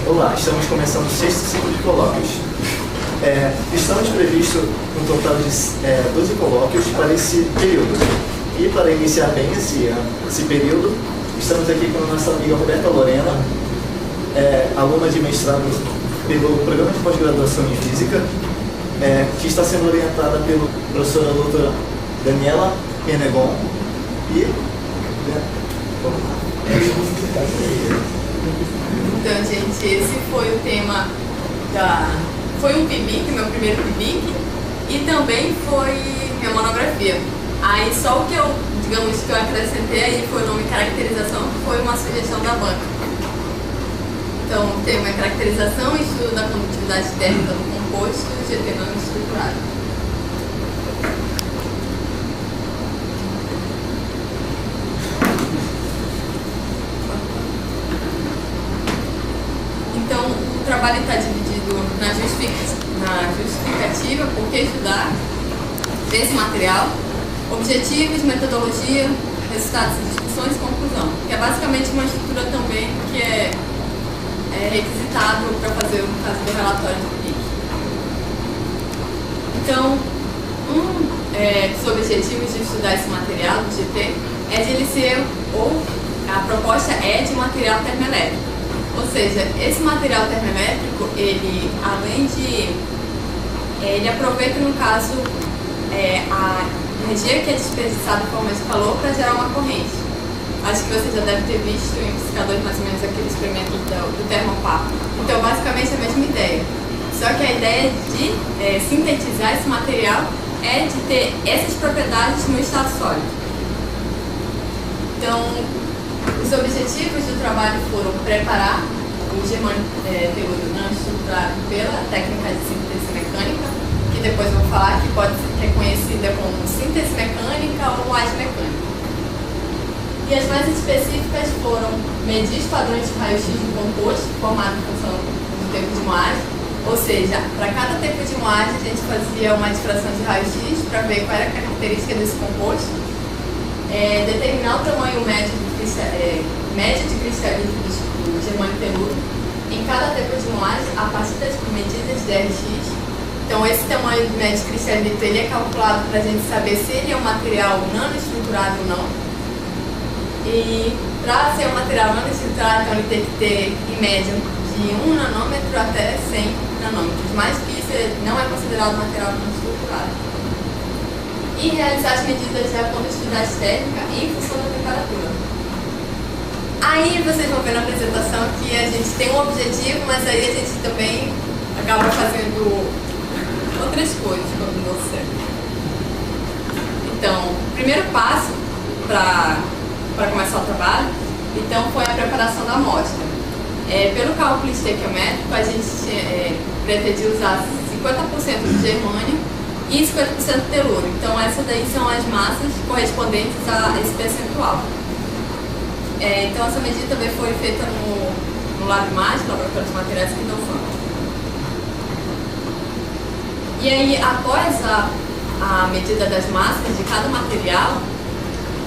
Olá, estamos começando o 6º ciclo de colóquios. Estamos previstos um total de 12 colóquios para esse período. E para iniciar bem esse período, estamos aqui com a nossa amiga Roberta Lorena, aluna de mestrado pelo Programa de Pós-Graduação em Física, que está sendo orientada pela professora doutora Daniela Menegon. Então, gente, esse foi o tema foi um PIBIC, meu primeiro PIBIC, e também foi minha monografia. Aí só o que eu acrescentei aí foi o nome caracterização, que foi uma sugestão da banca. Então, o tema é caracterização e estudo da condutividade térmica do composto GT não estruturado. Então, o trabalho está dividido na justificativa, por que estudar esse material, objetivos, metodologia, resultados de discussões e conclusão, que é basicamente uma estrutura também que é requisitado para fazer o caso do relatório do PIBIC. Então, dos objetivos de estudar esse material do GT é de ele ser, a proposta é de material termoelétrico. Ou seja, esse material termoelétrico, ele aproveita, no caso, a energia que é desperdiçada em forma de calor para gerar uma corrente. Acho que você já deve ter visto em Física 2 mais ou menos aquele experimento do termopar. Então, basicamente, a mesma ideia. Só que a ideia de sintetizar esse material é de ter essas propriedades no estado sólido. Então, os objetivos do trabalho foram preparar o germânio peludo não estruturado pela técnica de síntese mecânica, que depois eu vou falar que é conhecida como síntese mecânica ou laje mecânica. E as mais específicas foram medir os padrões de raio-x do composto, formado em função do tempo de moagem, ou seja, para cada tempo de moagem a gente fazia uma difração de raio-x para ver qual era a característica desse composto, determinar o tamanho médio de cristalídeos do germânio peludo em cada tempo de moagem a partir das medidas de RX. Então, esse tamanho médio de cristalídeo ele é calculado para a gente saber se ele é um material nanoestruturado ou não. E para ser um material nanoestruturado, então ele tem que ter, em média, de 1 nanômetro até 100 nanômetros. Mais que isso, não é considerado material nanoestruturado. E realizar as medidas da condutividade térmica em função da temperatura. Aí vocês vão ver na apresentação que a gente tem um objetivo, mas aí a gente também acaba fazendo outras coisas quando não certo. Então, o primeiro passo para começar o trabalho, então, foi a preparação da amostra. Pelo cálculo estequiométrico, a gente pretendia usar 50% de germânio e 50% de telúrio. Então, essas daí são as massas correspondentes a esse percentual. Então, essa medida também foi feita no LabMat, Laboratório de Materiais aqui da UFAM. E aí, após a medida das massas de cada material,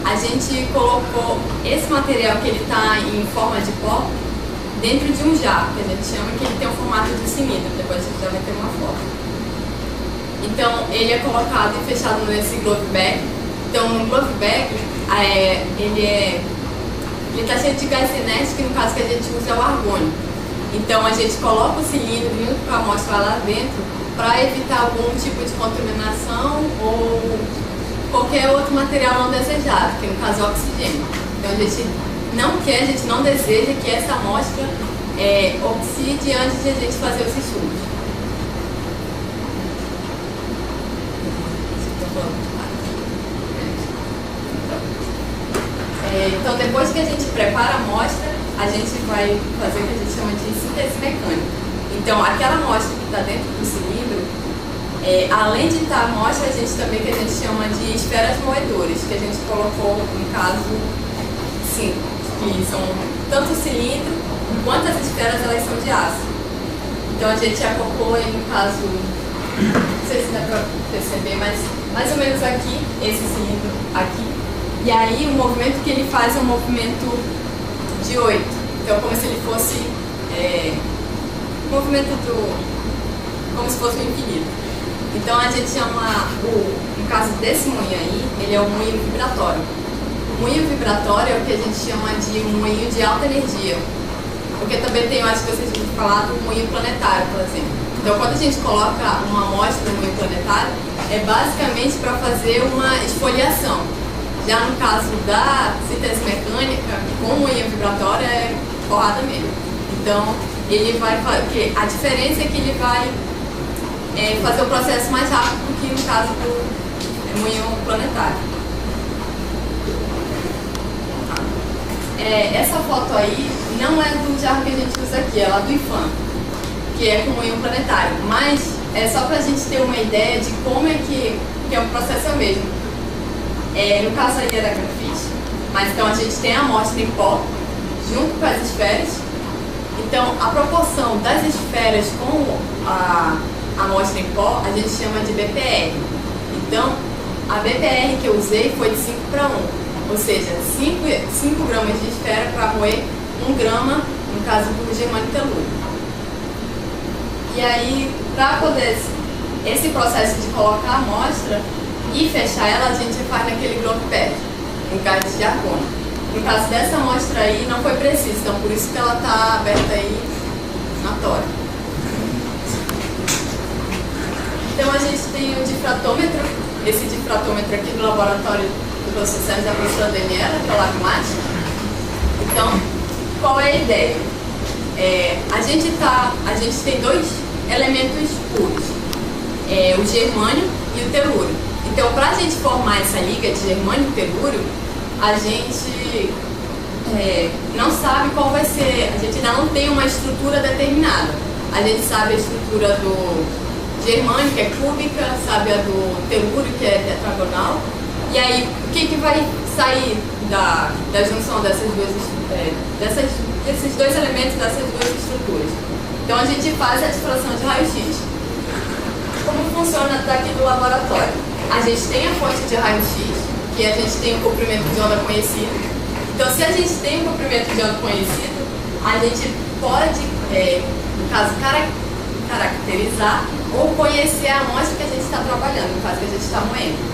a gente colocou esse material que ele está em forma de pó dentro de um jarro, que a gente chama, que ele tem o formato de cilindro, depois a gente já vai ter uma foto. Então, ele é colocado e fechado nesse glove bag. Então, no glove bag, ele está cheio de gás cinético, que no caso que a gente usa é o argônio. Então, a gente coloca o cilindro junto com a amostra lá dentro para evitar algum tipo de contaminação ou qualquer outro material não desejado, que no caso é o oxigênio. Então, a gente não deseja que essa amostra oxide antes de a gente fazer os estudos. Então, depois que a gente prepara a amostra, a gente vai fazer o que a gente chama de síntese mecânica. Então, aquela amostra que está dentro do cilindro, além de estar a amostra, a gente também que a gente chama de esferas moedoras, que a gente colocou, no caso, 5, que são tanto o cilindro quanto as esferas, elas são de aço. Então, a gente acoplou, no caso, não sei se dá para perceber, mas mais ou menos aqui, esse cilindro aqui. E aí o movimento que ele faz é um movimento de 8. Então, como se ele fosse movimento como se fosse um infinito. Então a gente chama, no caso desse moinho aí, ele é um moinho vibratório. O moinho vibratório é o que a gente chama de moinho de alta energia. Porque também tem, eu acho que vocês vão falar do moinho planetário, por exemplo. Então quando a gente coloca uma amostra do moinho planetário, é basicamente para fazer uma esfoliação. Já no caso da síntese mecânica, com o moinho vibratório é porrada mesmo. Então ele vai, porque a diferença é que ele vai fazer o processo mais rápido do que no caso do moinho planetário. Essa foto aí não é do jarro que a gente usa aqui, ela é do IFAM, que é com moinho planetário, mas é só para a gente ter uma ideia de como é que é o processo mesmo. No caso aí era grafite, mas então a gente tem a amostra em pó junto com as esferas. Então a proporção das esferas com a amostra em pó a gente chama de BPR. Então a BPR que eu usei foi de 5:1. Ou seja, 5 gramas de esfera para moer 1 grama, no caso do germânio telúrico. E aí, para poder esse processo de colocar a amostra e fechar ela, a gente faz naquele globe pad, em gás de argônio. No caso dessa amostra aí, não foi preciso, então por isso que ela está aberta aí na tora. Então a gente tem o difratômetro, esse difratômetro aqui do laboratório do professor Sérgio da professora Daniela, que é o Lagmate. Então, qual é a ideia? A gente tem 2 elementos puros, o germânio e o telúrio. Então, para a gente formar essa liga de germânio e telúrio, a gente não sabe qual vai ser, a gente ainda não tem uma estrutura determinada. A gente sabe a estrutura do germânio, que é cúbica, sabe a do telúrio, que é tetragonal. E aí, o que vai sair da junção desses 2 elementos, dessas 2 estruturas? Então a gente faz a difração de raio-x. Como funciona daqui do laboratório? A gente tem a fonte de raio-x, que a gente tem o comprimento de onda conhecido. Então se a gente tem o comprimento de onda conhecido, a gente pode, no caso, caracterizar ou conhecer a amostra que a gente está trabalhando, no caso que a gente está moendo.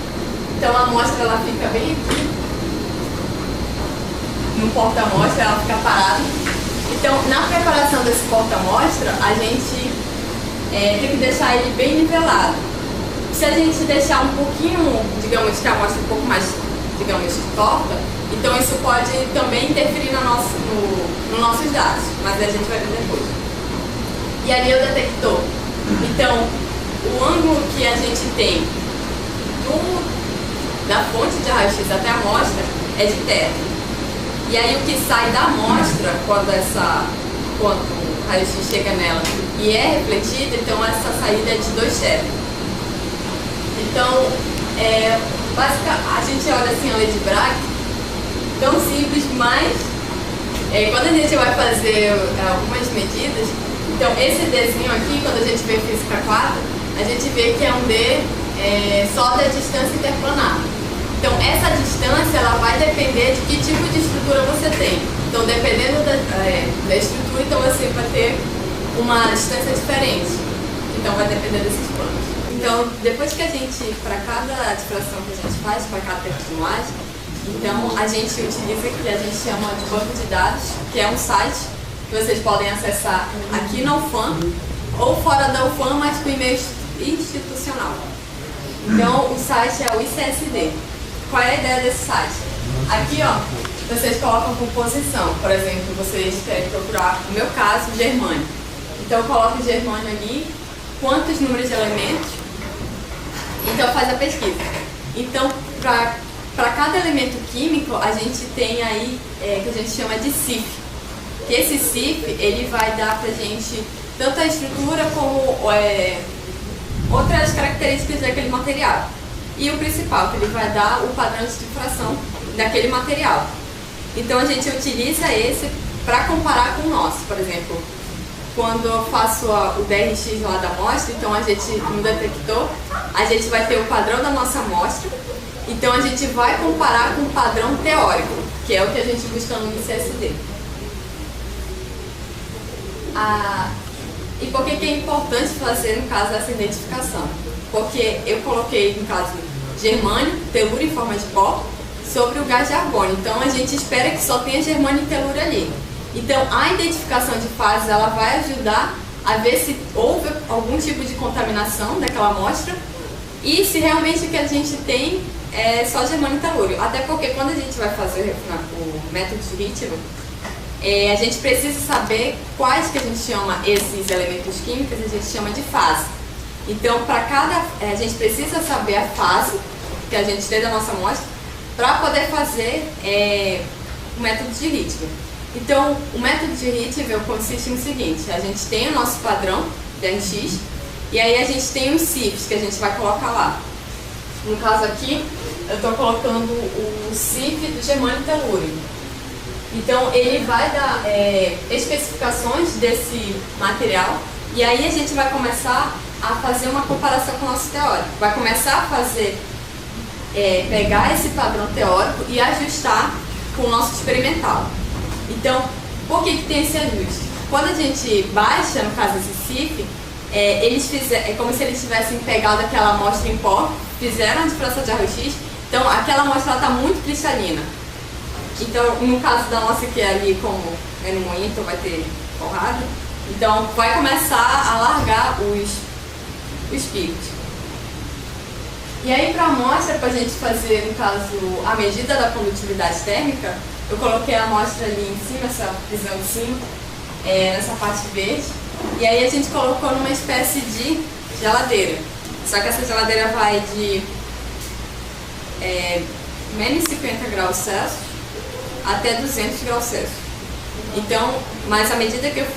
Então a amostra ela fica bem aqui, no porta-amostra, ela fica parada. Então na preparação desse porta-amostra, a gente tem que deixar ele bem nivelado. Se a gente deixar um pouquinho, digamos que a amostra um pouco mais, digamos, torta, então isso pode também interferir no nossos dados, mas a gente vai ver depois. E ali é o detector. Então o ângulo que a gente tem da fonte de raio-x até a amostra é de θ. E aí o que sai da amostra, quando o raio-x chega nela e é refletido, então essa saída é de 2θ. Então, a gente olha assim a lei de Bragg, tão simples, mas quando a gente vai fazer algumas medidas, então esse Dzinho aqui, quando a gente vê física 4, a gente vê que é um D só da distância interplanar. Então essa distância ela vai depender de que tipo de estrutura você tem. Então dependendo da estrutura, então você vai ter uma distância diferente. Então vai depender desses planos. Então depois que a gente, para cada difração que a gente faz, para cada tecnologia, então a gente utiliza o que a gente chama de banco de dados, que é um site que vocês podem acessar aqui na UFAM ou fora da UFAM, mas com e-mail institucional. Então o site é o ICSD. Qual é a ideia desse site? Aqui, ó, vocês colocam composição. Por exemplo, vocês querem procurar, no meu caso, germânio. Então eu coloco o germânio ali, quantos números de elementos, então faz a pesquisa. Então, para cada elemento químico, a gente tem aí, que a gente chama de CIF. Que esse CIF, ele vai dar pra gente tanto a estrutura como outras características daquele material. E o principal, que ele vai dar o padrão de difração daquele material. Então a gente utiliza esse para comparar com o nosso. Por exemplo, quando eu faço o DRX lá da amostra, então a gente, no detector, a gente vai ter o padrão da nossa amostra. Então a gente vai comparar com o padrão teórico, que é o que a gente busca no ICSD. E por que é importante fazer, no caso, essa identificação? Porque eu coloquei, no caso, germânio, telúrio em forma de pó, sobre o gás de argônio. Então, a gente espera que só tenha germânio e telúrio ali. Então, a identificação de fases, ela vai ajudar a ver se houve algum tipo de contaminação daquela amostra e se realmente o que a gente tem é só germânio e telúrio. Até porque quando a gente vai fazer o método de ritmo, a gente precisa saber quais que a gente chama esses elementos químicos, a gente chama de fase. Então, para a gente precisa saber a fase que a gente tem da nossa amostra para poder fazer o método de ritmo. Então, o método de ritmo consiste no seguinte: a gente tem o nosso padrão de RX e aí a gente tem os CIFs que a gente vai colocar lá. No caso aqui, eu estou colocando o CIF do germânio e telúrio. Então, ele vai dar especificações desse material e aí a gente vai começar a fazer uma comparação com o nosso teórico. Vai começar a fazer, pegar esse padrão teórico e ajustar com o nosso experimental. Então, por que tem esse ajuste? Quando a gente baixa, no caso esse CIF, é como se eles tivessem pegado aquela amostra em pó, fizeram a difração de RX, então aquela amostra está muito cristalina. Então, no caso da nossa que é ali, como é no moinho, então vai ter porrada, então vai começar a largar os picos. E aí, para a amostra, para a gente fazer, no caso, a medida da condutividade térmica, eu coloquei a amostra ali em cima, essa visão de cima, nessa parte verde, e aí a gente colocou numa espécie de geladeira. Só que essa geladeira vai de menos 50 graus Celsius até 200 graus Celsius. Então, mas a medida que eu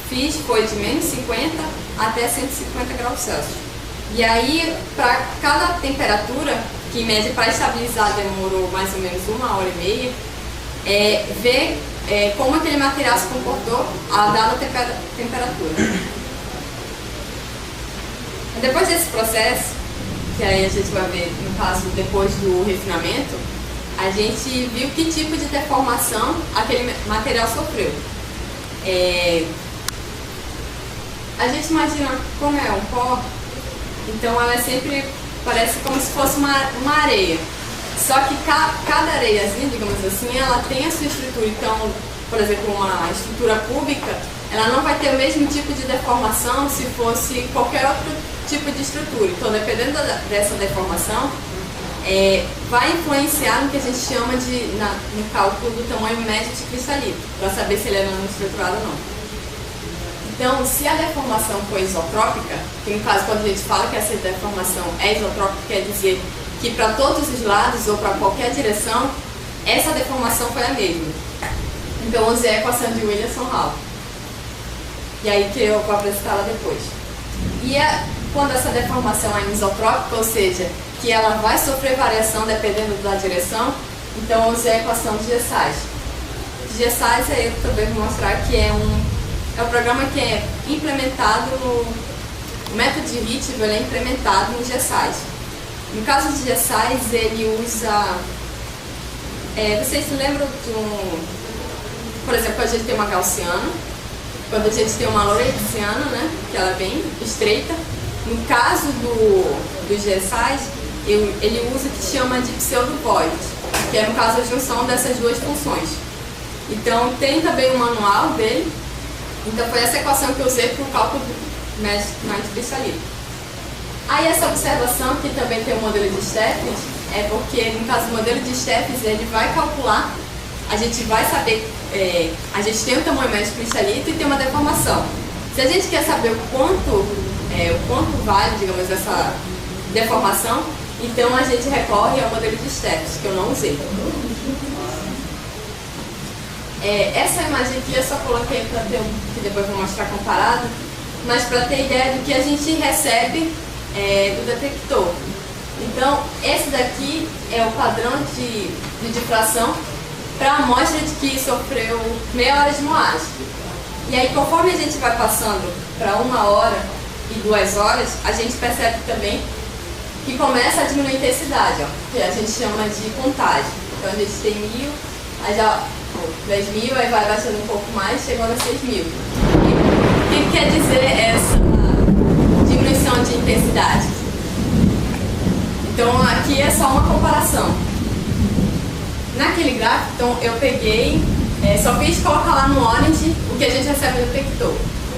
fiz foi de menos 50 até 150 graus Celsius. E aí, para cada temperatura, que em média para estabilizar demorou mais ou menos 1h30, ver como aquele material se comportou a dada temperatura. Depois desse processo, que aí a gente vai ver, no caso, depois do refinamento, a gente viu que tipo de deformação aquele material sofreu. A gente imagina como é um pó, então ela sempre parece como se fosse uma areia. Só que cada areiazinha, digamos assim, ela tem a sua estrutura. Então, por exemplo, uma estrutura cúbica, ela não vai ter o mesmo tipo de deformação se fosse qualquer outro tipo de estrutura. Então, dependendo dessa deformação, vai influenciar no que a gente chama no cálculo do tamanho médio de cristalito, para saber se ele é nanoestruturado ou não. Então, se a deformação for isotrópica, que no caso quando a gente fala que essa deformação é isotrópica, quer dizer que para todos os lados ou para qualquer direção, essa deformação foi a mesma. Então, eu usei a equação de Williamson-Hall. E aí que eu vou apresentá-la depois. E quando essa deformação é isotrópica, ou seja, que ela vai sofrer variação dependendo da direção, então eu usei a equação de G-Sais. G-Sais aí eu também vou mostrar que é um programa que é implementado o método de ritmo, ele é implementado no G-Sais. No caso de G-Sais, ele usa... vocês se lembram de por exemplo, a gente tem uma gaussiana, quando a gente tem uma lorentziana, né, que ela é bem estreita. No caso do G-Sais, ele usa o que chama de pseudo-void, que é no caso a junção dessas duas funções. Então, tem também um manual dele. Então, foi essa equação que eu usei para o cálculo mais cristalino. Aí, essa observação, que também tem o modelo de Stephens, é porque, no caso do modelo de Stephens, ele vai calcular, a gente vai saber, a gente tem o tamanho médio cristalito e tem uma deformação. Se a gente quer saber o quanto vale, digamos, essa deformação, então a gente recorre ao modelo de Stephens, que eu não usei. Essa imagem aqui eu só coloquei para ter que depois eu vou mostrar comparado, mas para ter ideia do que a gente recebe do detector. Então, esse daqui é o padrão de difração para a amostra de que sofreu meia hora de moagem. E aí, conforme a gente vai passando para 1 hora e 2 horas, a gente percebe também que começa a diminuir a intensidade, que a gente chama de contagem. Então, a gente tem 1000, aí já 10.000, aí vai baixando um pouco mais, chegando a 6.000. O que quer dizer Então eu peguei, só fiz colocar lá no Orange o que a gente recebe no detector.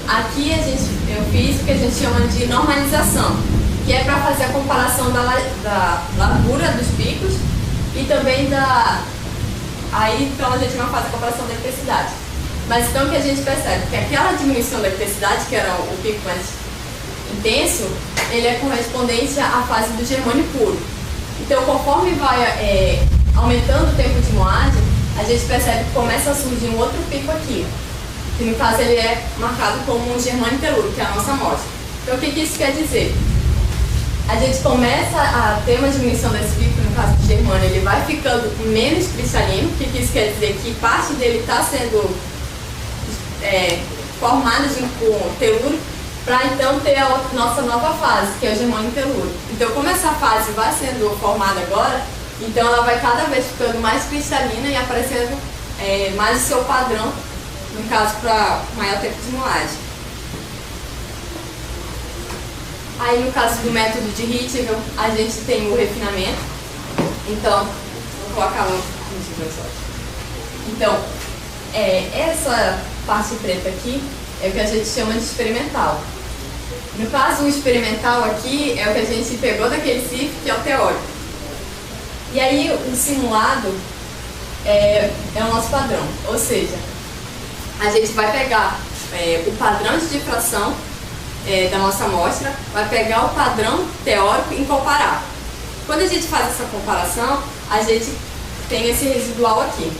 Aqui eu fiz o que a gente chama de normalização, que é para fazer a comparação da largura dos picos e também aí então a gente não faz a comparação da intensidade. Mas então o que a gente percebe? Que aquela diminuição da intensidade, que era o pico mais intenso, ele é correspondente à fase do germânio puro. Então conforme vai aumentando o tempo de moagem, a gente percebe que começa a surgir um outro pico aqui, que no caso ele é marcado como um germânio telúrico, que é a nossa amostra. Então o que isso quer dizer? A gente começa a ter uma diminuição desse pico, no caso do germânio, ele vai ficando menos cristalino. O que isso quer dizer? Que parte dele está sendo formada junto com o telúrico, para então ter a nossa nova fase, que é o germânio telúrico. Então como essa fase vai sendo formada agora, então ela vai cada vez ficando mais cristalina e aparecendo mais o seu padrão, no caso para maior tempo de moagem. Aí no caso do método de Rittinger, a gente tem o refinamento. Então, vou colocar um slide. Então, essa parte preta aqui é o que a gente chama de experimental. No caso, o experimental aqui é o que a gente pegou daquele CIF, que é o teórico. E aí, o simulado é o nosso padrão. Ou seja, a gente vai pegar o padrão de difração da nossa amostra, vai pegar o padrão teórico e comparar. Quando a gente faz essa comparação, a gente tem esse residual aqui.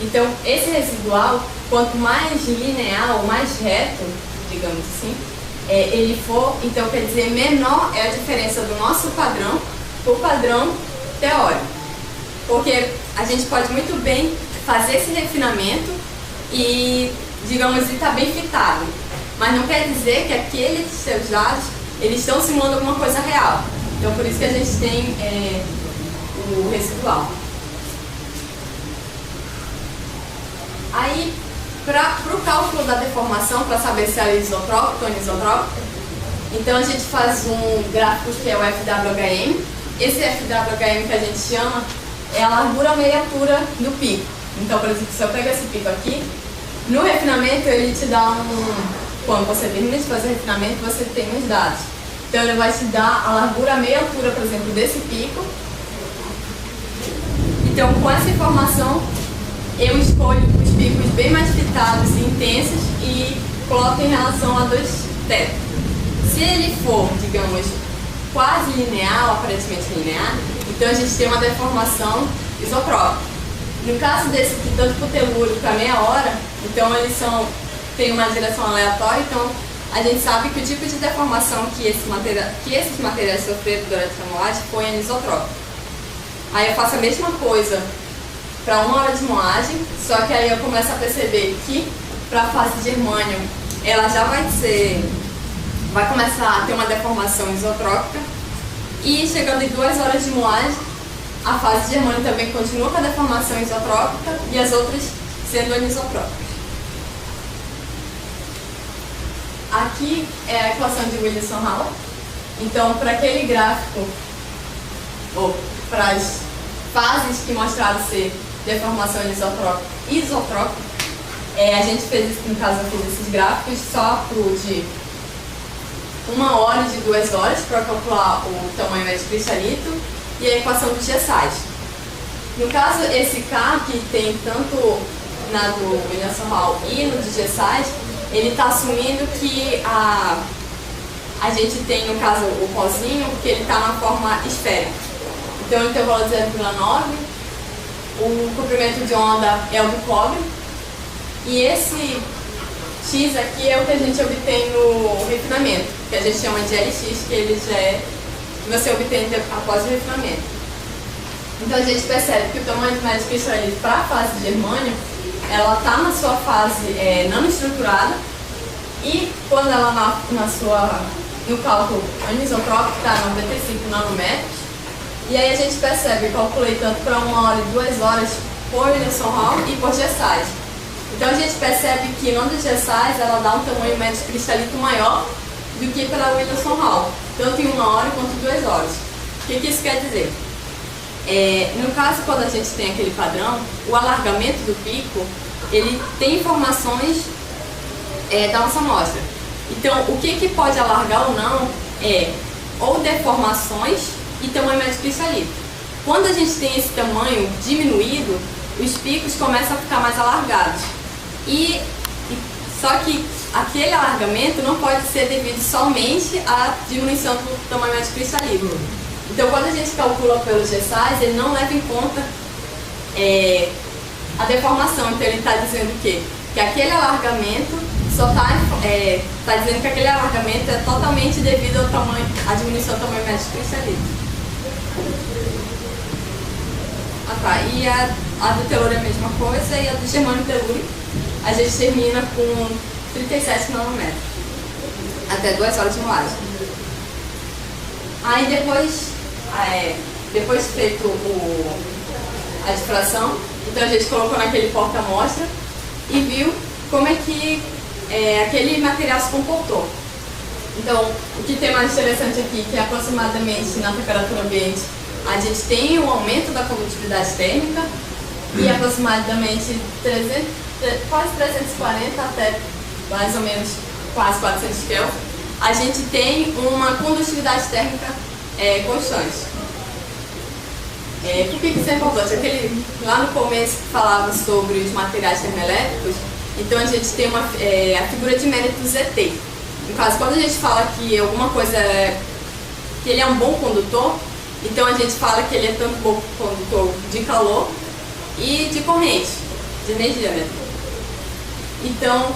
Então, esse residual, quanto mais linear ou mais reto, digamos assim, ele for, então quer dizer, menor é a diferença do nosso padrão para o padrão teórico. Porque a gente pode muito bem fazer esse refinamento e, digamos, está bem fitado. Mas não quer dizer que aqueles seus dados, eles estão simulando alguma coisa real. Então, por isso que a gente tem o residual. Aí, para o cálculo da deformação, para saber se ela é isotrópica ou anisotrópica, então a gente faz um gráfico que é o FWHM. Esse FWHM que a gente chama é a largura meiatura do pico. Então, por exemplo, se eu pego esse pico aqui, no refinamento ele te dá quando você termina de fazer o refinamento, você tem os dados. Então ele vai te dar a largura meia altura, por exemplo, desse pico. Então com essa informação, eu escolho os picos bem mais fitados e intensos e coloco em relação a 2 θ. Se ele for, digamos, quase linear, aparentemente linear, então a gente tem uma deformação isotrópica. No caso desse aqui, tanto para o telúrico para meia hora, então eles tem uma direção aleatória, então a gente sabe que o tipo de deformação que esses materiais sofreram durante a moagem foi anisotrópico. Aí eu faço a mesma coisa para 1 hora de moagem, só que aí eu começo a perceber que para a fase de germânio ela já vai começar a ter uma deformação isotrópica, e chegando em 2 horas de moagem, a fase de germânio também continua com a deformação isotrópica e as outras sendo anisotrópicas. Aqui é a equação de Wilson-Hall. Então, para aquele gráfico, ou para as fases que mostraram ser deformação isotrópica, a gente fez, no caso, eu fiz esses gráficos só de 1 hora e de 2 horas para calcular o tamanho médio cristalito e a equação do G-size. No caso, esse K, que tem tanto na do Wilson-Hall e no do G-size, ele está assumindo que a gente tem, no caso, o pozinho, que ele está na forma esférica. Então ele tem o valor de 0,9, o comprimento de onda é o do cobre, e esse X aqui é o que a gente obtém no refinamento, que a gente chama de LX, que ele já que você obtém após o refinamento. Então a gente percebe que o tamanho do médio cristalino para a fase de germânio, ela está na sua fase nanoestruturada, e quando ela no cálculo anisotrópico está 95 nanômetros, e aí a gente percebe, eu calculei tanto para 1 hora e 2 horas por Wilson-Hall e por G-size. Então a gente percebe que no G-size ela dá um tamanho médio cristalino maior do que pela Wilson-Hall, tanto em 1 hora quanto em 2 horas. O que isso quer dizer? No caso, quando a gente tem aquele padrão, o alargamento do pico, ele tem informações da nossa amostra. Então, o que pode alargar ou não é ou deformações e tamanho médio cristalino. Quando a gente tem esse tamanho diminuído, os picos começam a ficar mais alargados. Só que aquele alargamento não pode ser devido somente à diminuição do tamanho médio cristalino. Então, quando a gente calcula pelo GSAIS, ele não leva em conta a deformação. Então, ele está dizendo o quê? Que aquele alargamento só está dizendo que aquele alargamento é totalmente devido à diminuição do tamanho médio cristalino. E a do telúrio é a mesma coisa, e a do germânio telúrico a gente termina com 37 nanômetros, até 2 horas de rolagem. Aí depois feito a difração, então a gente colocou naquele porta-amostra e viu como é que aquele material se comportou. Então, o que tem mais interessante aqui é que aproximadamente na temperatura ambiente a gente tem um aumento da condutividade térmica e aproximadamente quase 340 até mais ou menos quase 400 Kelvin, a gente tem uma condutividade térmica constante. Por que isso é importante? Lá no começo falava sobre os materiais termoelétricos, então a gente tem a figura de mérito ZT. No caso, quando a gente fala que alguma coisa que ele é um bom condutor, então a gente fala que ele é tanto bom condutor de calor e de corrente, de energia mesmo. Então,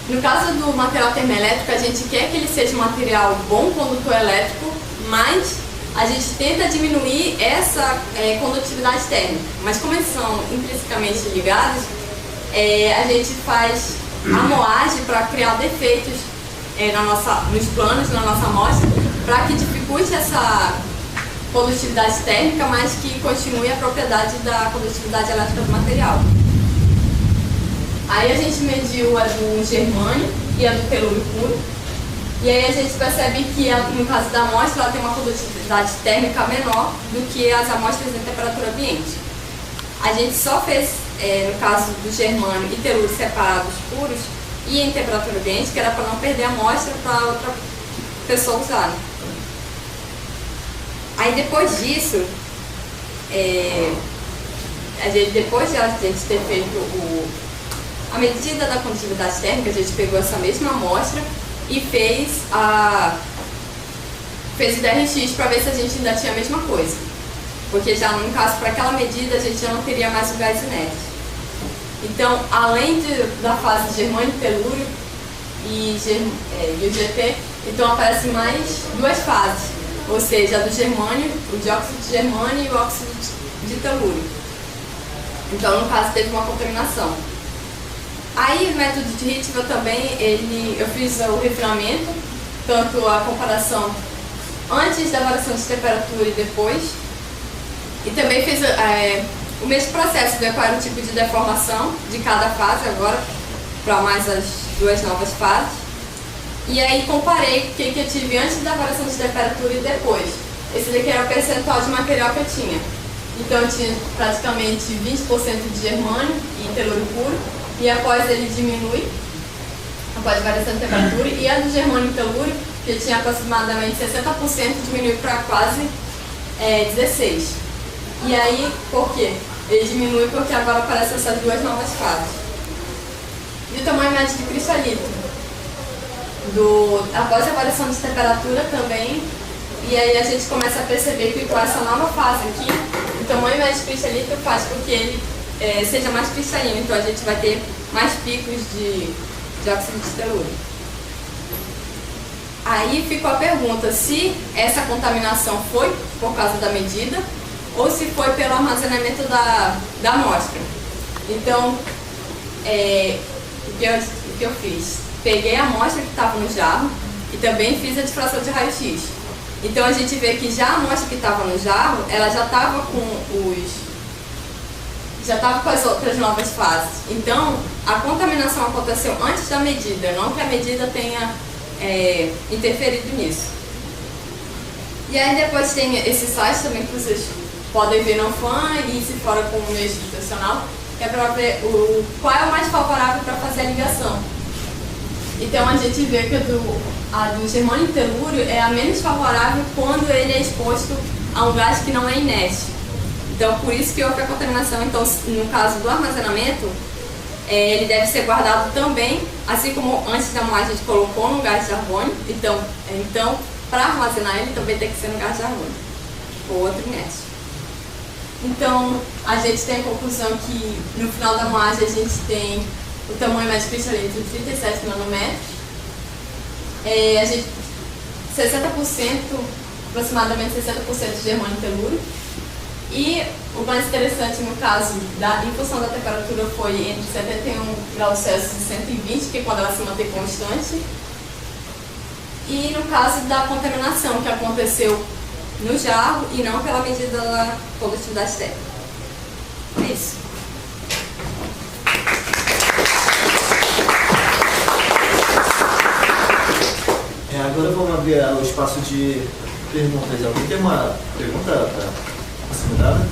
no caso do material termoelétrico, a gente quer que ele seja um material bom condutor elétrico, mas a gente tenta diminuir essa condutividade térmica. Mas como eles são intrinsecamente ligados, a gente faz a moagem para criar defeitos nos planos, na nossa amostra, para que dificulte essa condutividade térmica, mas que continue a propriedade da condutividade elétrica do material. Aí a gente mediu a do germânio e a do telúrio puro, e aí a gente percebe que no caso da amostra ela tem uma condutividade térmica menor do que as amostras em temperatura ambiente. A gente só fez, no caso do germânio e telúrio separados puros e em temperatura ambiente, que era para não perder a amostra para outra pessoa usar. Aí depois disso, depois de a gente ter feito a medida da condutividade térmica, a gente pegou essa mesma amostra e fez o DRX para ver se a gente ainda tinha a mesma coisa. Porque já no caso, para aquela medida, a gente já não teria mais o gás inerte. Então, além da fase germânio telúrio e o GT, então aparecem mais duas fases. Ou seja, a do germânio, o dióxido de germânio e o óxido de telúrio. Então, no caso, teve uma contaminação. Aí, o método de Ritva também, eu fiz o refinamento, tanto a comparação antes da variação de temperatura e depois. E também fiz o mesmo processo, ver qual era o tipo de deformação de cada fase agora, para mais as duas novas fases. E aí comparei o que eu tive antes da variação de temperatura e depois. Esse daqui era o percentual de material que eu tinha. Então eu tinha praticamente 20% de germânio e telúrio puro, e após ele diminui, após a variação de temperatura, e a do germânio e telúrio, que eu tinha aproximadamente 60%, diminuiu para quase 16%. E aí, por quê? Ele diminui porque agora aparecem essas duas novas fases. E o tamanho médio de cristalito. Após a variação de temperatura também, e aí a gente começa a perceber que com essa nova fase aqui, o tamanho médio de cristalito faz com que ele seja mais cristalino, então a gente vai ter mais picos de óxido de telúrio. Aí ficou a pergunta se essa contaminação foi por causa da medida ou se foi pelo armazenamento da amostra. Então, o que eu fiz? Peguei a amostra que estava no jarro e também fiz a difração de raio-x. Então a gente vê que já a amostra que estava no jarro, ela já estava com as outras novas fases. Então a contaminação aconteceu antes da medida, não que a medida tenha interferido nisso. E aí depois tem esse site também que vocês podem ver no FAM e se fora com o meio institucional, que é para ver qual é o mais favorável para fazer a ligação. Então a gente vê que a do germânio telúrio é a menos favorável quando ele é exposto a um gás que não é inerte. Então por isso que houve a contaminação. Então no caso do armazenamento, ele deve ser guardado também, assim como antes da moagem a gente colocou no gás de argônio. Então para armazenar ele também tem que ser no gás de argônio, ou outro inerte. Então a gente tem a conclusão que no final da moagem a gente tem o tamanho médio cristalino de 37 nanômetros. A gente 60%, aproximadamente 60% de germânio telúrio. E o mais interessante no caso em função da temperatura foi entre 71 graus Celsius e 120, que é quando ela se mantém constante. E no caso da contaminação, que aconteceu no jarro e não pela medida da condutividade térmica. É isso. Agora vamos abrir o espaço de perguntas. Alguém tem uma pergunta para a senhora?